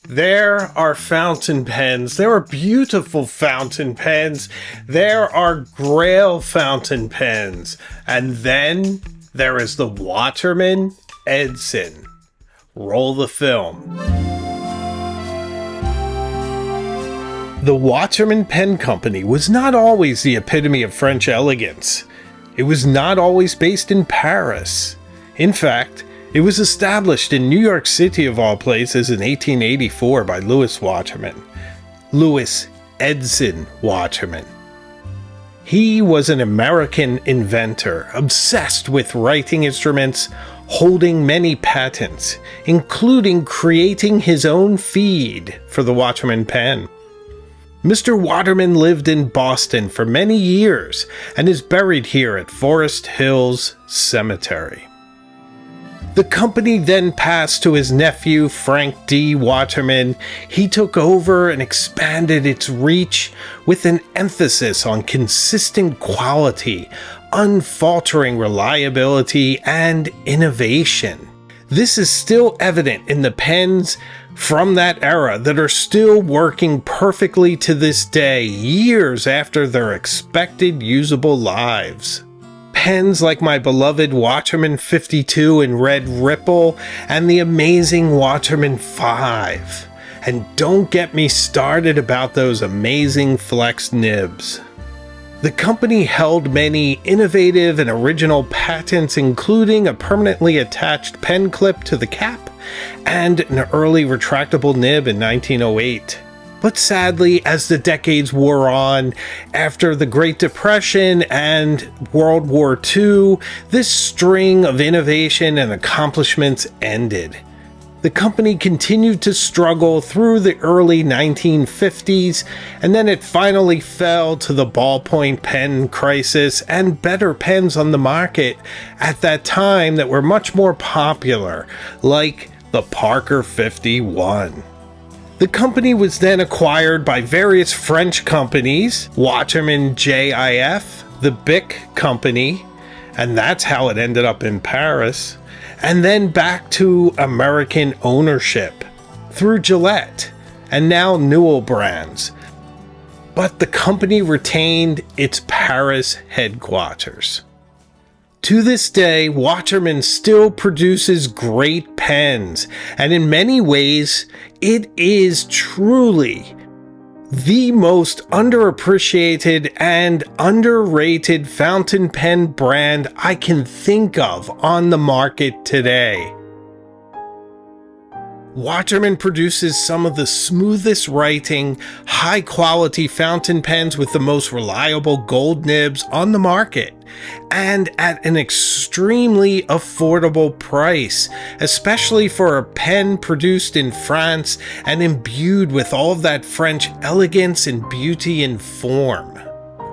There are fountain pens. There are beautiful fountain pens. There are Grail fountain pens. And then there is the Waterman Edson. Roll the film. The Waterman Pen Company was not always the epitome of French elegance. It was not always based in Paris. In fact, it was established in New York City of all places in 1884 by Louis Waterman. Louis Edson Waterman. He was an American inventor, obsessed with writing instruments, holding many patents, including creating his own feed for the Waterman pen. Mr. Waterman lived in Boston for many years and is buried here at Forest Hills Cemetery. The company then passed to his nephew, Frank D. Waterman. He took over and expanded its reach with an emphasis on consistent quality, unfaltering reliability, and innovation. This is still evident in the pens from that era that are still working perfectly to this day, years after their expected usable lives. Pens like my beloved Waterman 52 in red ripple and the amazing Waterman 5. And don't get me started about those amazing flex nibs. The company held many innovative and original patents, including a permanently attached pen clip to the cap and an early retractable nib in 1908. But sadly, as the decades wore on, after the Great Depression and World War II, this string of innovation and accomplishments ended. The company continued to struggle through the early 1950s, and then it finally fell to the ballpoint pen crisis and better pens on the market at that time that were much more popular, like the Parker 51. The company was then acquired by various French companies, Waterman JIF, the Bic Company, and that's how it ended up in Paris, and then back to American ownership through Gillette and now Newell brands. But the company retained its Paris headquarters. To this day, Waterman still produces great pens, and in many ways, it is truly the most underappreciated and underrated fountain pen brand I can think of on the market today. Waterman produces some of the smoothest writing, high-quality fountain pens with the most reliable gold nibs on the market, and at an extremely affordable price, especially for a pen produced in France and imbued with all of that French elegance and beauty and form.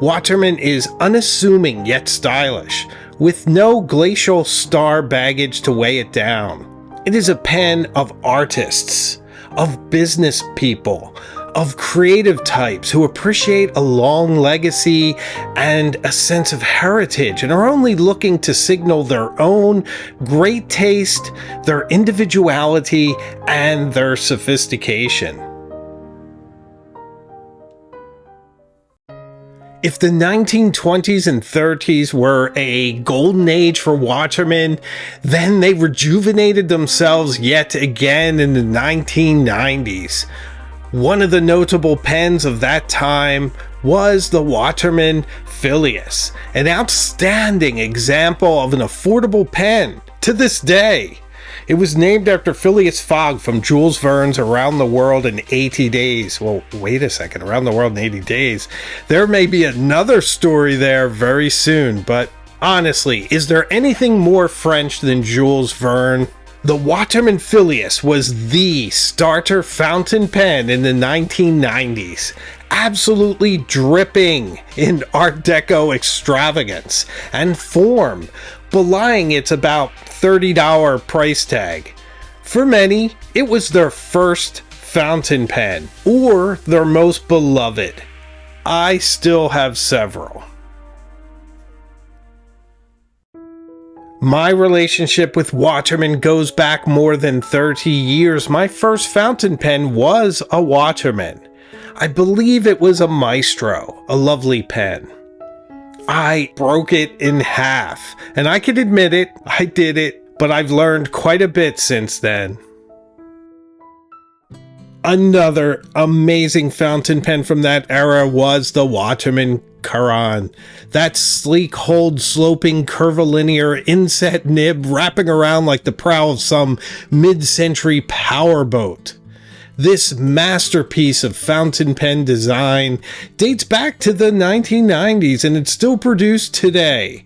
Waterman is unassuming yet stylish, with no glacial star baggage to weigh it down. It is a pen of artists, of business people, of creative types who appreciate a long legacy and a sense of heritage and are only looking to signal their own great taste, their individuality, and their sophistication. If the 1920s and 30s were a golden age for Waterman, then they rejuvenated themselves yet again in the 1990s. One of the notable pens of that time was the Waterman Phillips, an outstanding example of an affordable pen to this day. It was named after Phileas Fogg from Jules Verne's Around the World in 80 Days. Well, wait a second, Around the World in 80 Days. There may be another story there very soon, but honestly, is there anything more French than Jules Verne? The Waterman Phillips was the starter fountain pen in the 1990s. Absolutely dripping in Art Deco extravagance and form, belying its about $30 price tag. For many, it was their first fountain pen, or their most beloved. I still have several. My relationship with Waterman goes back more than 30 years. My first fountain pen was a Waterman. I believe it was a Maestro, a lovely pen. I broke it in half, and I can admit it, I did it, but I've learned quite a bit since then. Another amazing fountain pen from that era was the Waterman Kuran. That sleek, hold, sloping, curvilinear inset nib wrapping around like the prow of some mid-century powerboat. This masterpiece of fountain pen design dates back to the 1990s, and it's still produced today,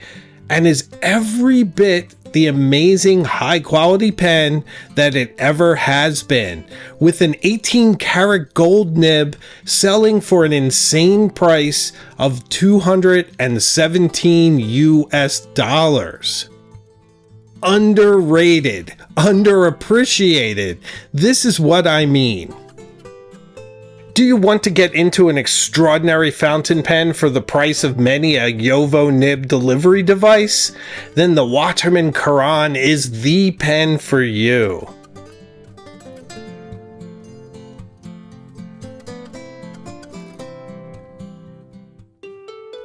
and is every bit the amazing high-quality pen that it ever has been, with an 18-karat gold nib selling for an insane price of $217 US. Underrated, underappreciated. This is what I mean. Do you want to get into an extraordinary fountain pen for the price of many a Yovo nib delivery device? Then the Waterman Kuran is the pen for you.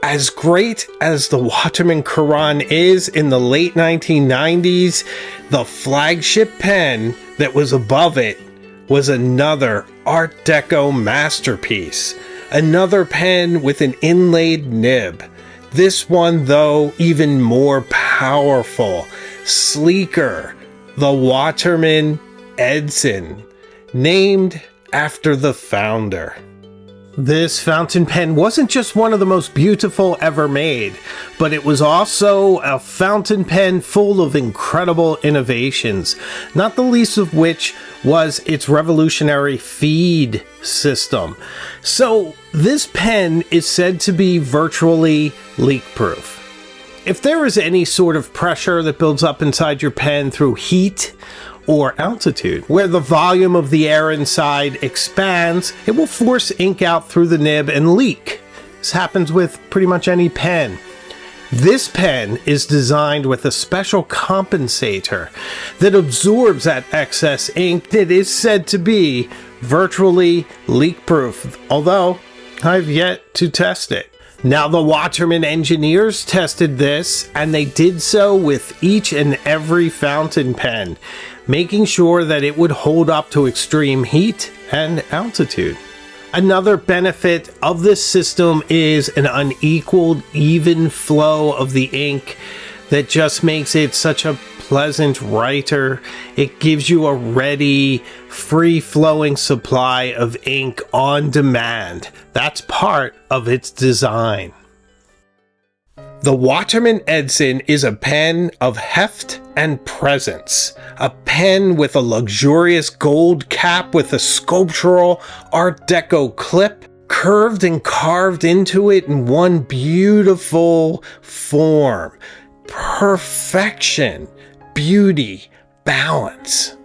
As great as the Waterman Kuran is in the late 1990s, the flagship pen that was above it was another Art Deco masterpiece. Another pen with an inlaid nib. This one, though, even more powerful, sleeker. The Waterman Edson, named after the founder. This fountain pen wasn't just one of the most beautiful ever made, but it was also a fountain pen full of incredible innovations, not the least of which was its revolutionary feed system. So this pen is said to be virtually leak-proof. If there is any sort of pressure that builds up inside your pen through heat or altitude, where the volume of the air inside expands, it will force ink out through the nib and leak. This happens with pretty much any pen. This pen is designed with a special compensator that absorbs that excess ink that is said to be virtually leak-proof, although I've yet to test it. Now, the Waterman engineers tested this, and they did so with each and every fountain pen, making sure that it would hold up to extreme heat and altitude. Another benefit of this system is an unequaled, even flow of the ink that just makes it such a pleasant writer. It gives you a ready, free-flowing supply of ink on demand. That's part of its design. The Waterman Edson is a pen of heft and presence. A pen with a luxurious gold cap with a sculptural Art Deco clip, curved and carved into it in one beautiful form. Perfection, beauty, balance.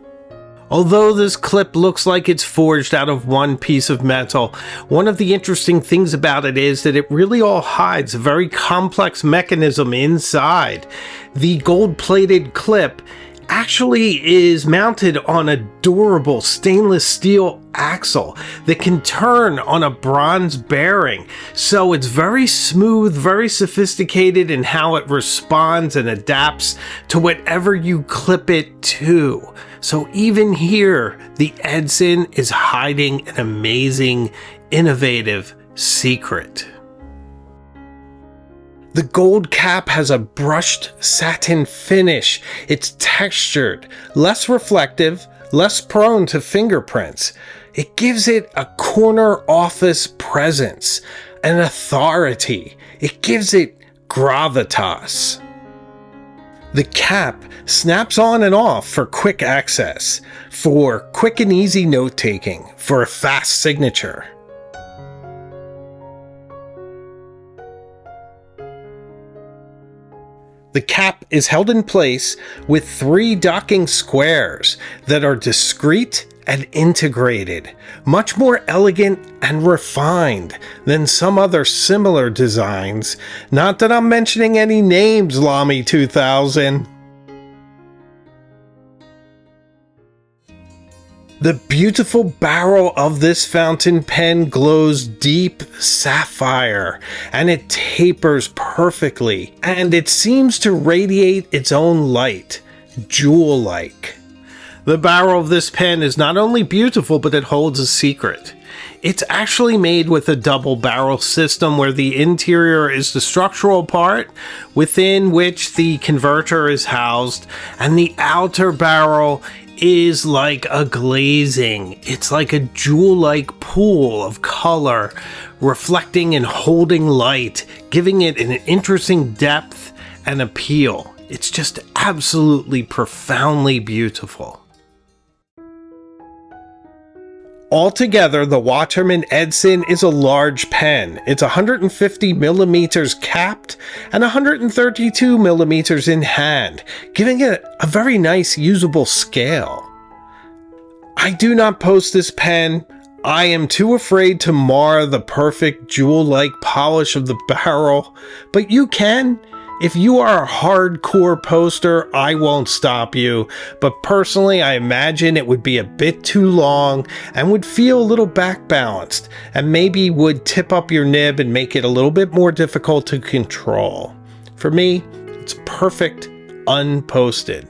Although this clip looks like it's forged out of one piece of metal, one of the interesting things about it is that it really all hides a very complex mechanism inside. The gold-plated clip actually is mounted on a durable stainless steel axle that can turn on a bronze bearing. So it's very smooth, very sophisticated in how it responds and adapts to whatever you clip it to. So even here, the Edson is hiding an amazing, innovative secret. The gold cap has a brushed satin finish. It's textured, less reflective, less prone to fingerprints. It gives it a corner office presence, an authority. It gives it gravitas. The cap snaps on and off for quick access, for quick and easy note-taking, for a fast signature. The cap is held in place with 3 docking squares that are discreet and integrated, much more elegant and refined than some other similar designs. Not that I'm mentioning any names, Lamy 2000. The beautiful barrel of this fountain pen glows deep sapphire, and it tapers perfectly, and it seems to radiate its own light, jewel-like. The barrel of this pen is not only beautiful, but it holds a secret. It's actually made with a double barrel system where the interior is the structural part within which the converter is housed, and the outer barrel is like a glazing. It's like a jewel-like pool of color, reflecting and holding light, giving it an interesting depth and appeal. It's just absolutely profoundly beautiful. Altogether, the Waterman Edson is a large pen. It's 150 millimeters capped and 132 millimeters in hand, giving it a very nice usable scale. I do not post this pen. I am too afraid to mar the perfect jewel-like polish of the barrel, but you can. If you are a hardcore poster, I won't stop you, but personally I imagine it would be a bit too long and would feel a little back-balanced, and maybe would tip up your nib and make it a little bit more difficult to control. For me, it's perfect unposted.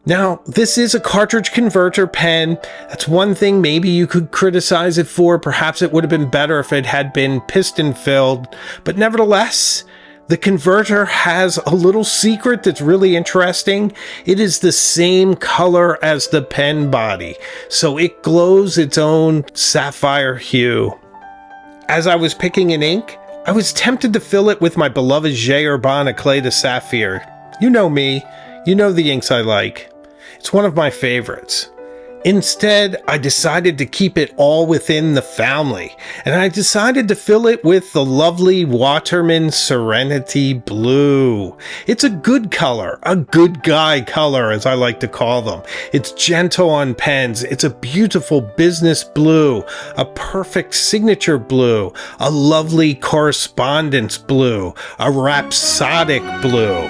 Now, this is a cartridge converter pen. That's one thing maybe you could criticize it for. Perhaps it would have been better if it had been piston filled. But nevertheless, the converter has a little secret that's really interesting. It is the same color as the pen body, so it glows its own sapphire hue. As I was picking an ink, I was tempted to fill it with my beloved J. Urbana Clay de Saphir. You know me. You know the inks I like. It's one of my favorites. Instead, I decided to keep it all within the family, and I decided to fill it with the lovely Waterman Serenity Blue. It's a good color, a good guy color, as I like to call them. It's gentle on pens, it's a beautiful business blue, a perfect signature blue, a lovely correspondence blue, a rhapsodic blue.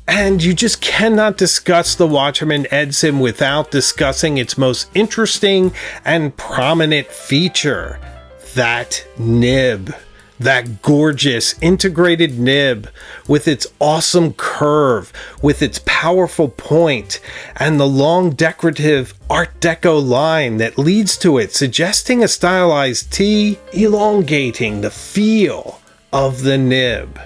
And you just cannot discuss the Waterman Edson without discussing its most interesting and prominent feature, that nib. That gorgeous integrated nib with its awesome curve, with its powerful point, and the long decorative Art Deco line that leads to it, suggesting a stylized T, elongating the feel of the nib.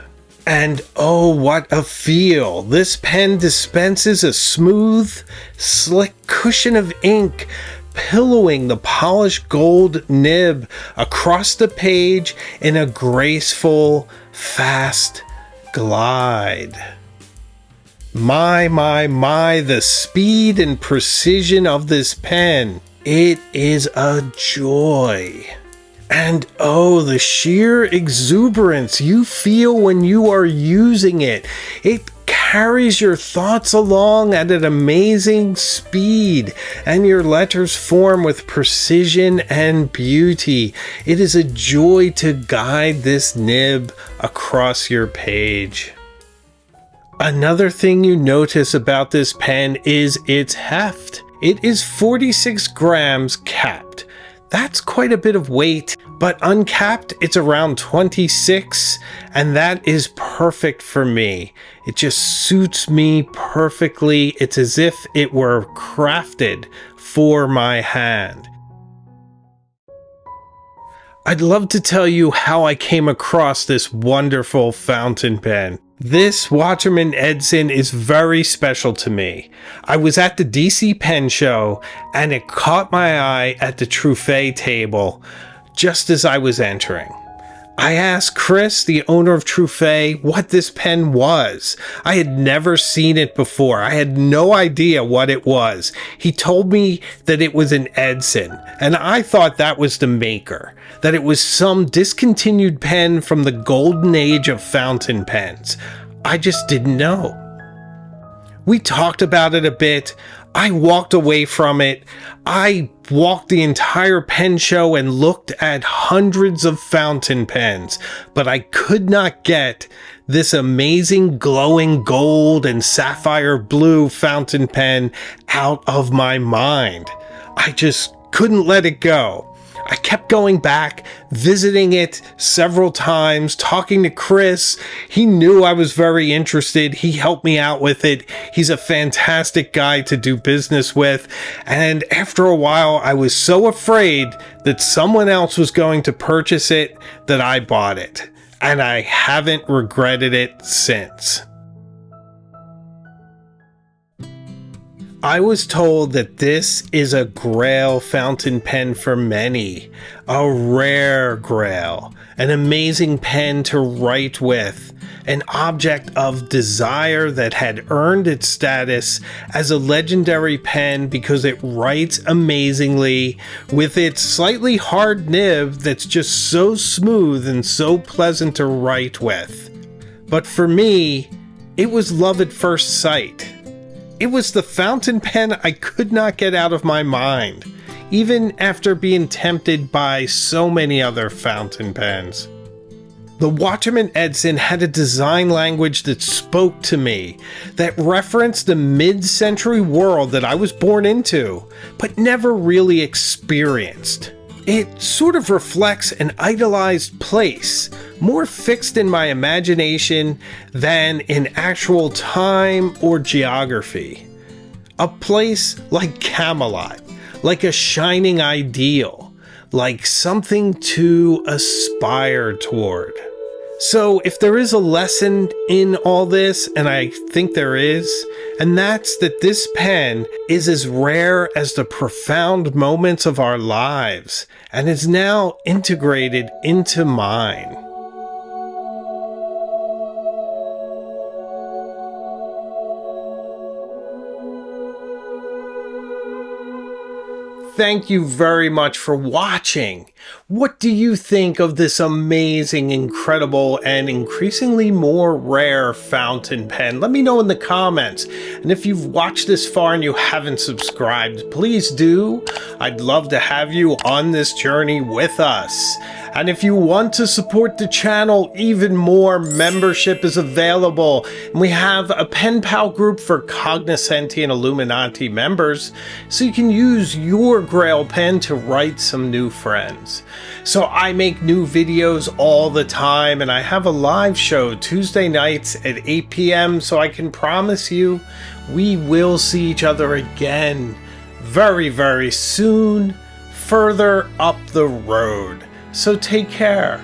And oh, what a feel! This pen dispenses a smooth, slick cushion of ink, pillowing the polished gold nib across the page in a graceful, fast glide. My, the speed and precision of this pen. It is a joy. And oh, the sheer exuberance you feel when you are using it. It carries your thoughts along at an amazing speed, and your letters form with precision and beauty. It is a joy to guide this nib across your page. Another thing you notice about this pen is its heft. It is 46 grams capped. That's quite a bit of weight, but uncapped, it's around 26, and that is perfect for me. It just suits me perfectly. It's as if it were crafted for my hand. I'd love to tell you how I came across this wonderful fountain pen. This Waterman Edson is very special to me. I was at the DC Pen Show, and it caught my eye at the Truffet table just as I was entering. I asked Chris, the owner of Truffet, what this pen was. I had never seen it before. I had no idea what it was. He told me that it was an Edson, and I thought that was the maker, that it was some discontinued pen from the golden age of fountain pens. I just didn't know. We talked about it a bit. I walked away from it. I walked the entire pen show and looked at hundreds of fountain pens, but I could not get this amazing glowing gold and sapphire blue fountain pen out of my mind. I just couldn't let it go. I kept going back, visiting it several times, talking to Chris. He knew I was very interested. He helped me out with it. He's a fantastic guy to do business with. And after a while, I was so afraid that someone else was going to purchase it that I bought it. And I haven't regretted it since. I was told that this is a grail fountain pen for many, a rare grail, an amazing pen to write with, an object of desire that had earned its status as a legendary pen because it writes amazingly with its slightly hard nib that's just so smooth and so pleasant to write with. But for me, it was love at first sight. It was the fountain pen I could not get out of my mind, even after being tempted by so many other fountain pens. The Waterman Edson had a design language that spoke to me, that referenced the mid-century world that I was born into, but never really experienced. It sort of reflects an idolized place, more fixed in my imagination than in actual time or geography. A place like Camelot, like a shining ideal, like something to aspire toward. So if there is a lesson in all this, and I think there is, and that's that this pen is as rare as the profound moments of our lives and is now integrated into mine. Thank you very much for watching. What do you think of this amazing, incredible, and increasingly more rare fountain pen? Let me know in the comments. And if you've watched this far and you haven't subscribed, please do. I'd love to have you on this journey with us. And if you want to support the channel even more, membership is available. And we have a pen pal group for Cognoscenti and Illuminati members, so you can use your Grail pen to write some new friends. So I make new videos all the time, and I have a live show Tuesday nights at 8 p.m. So I can promise you we will see each other again very, very soon, further up the road. So take care.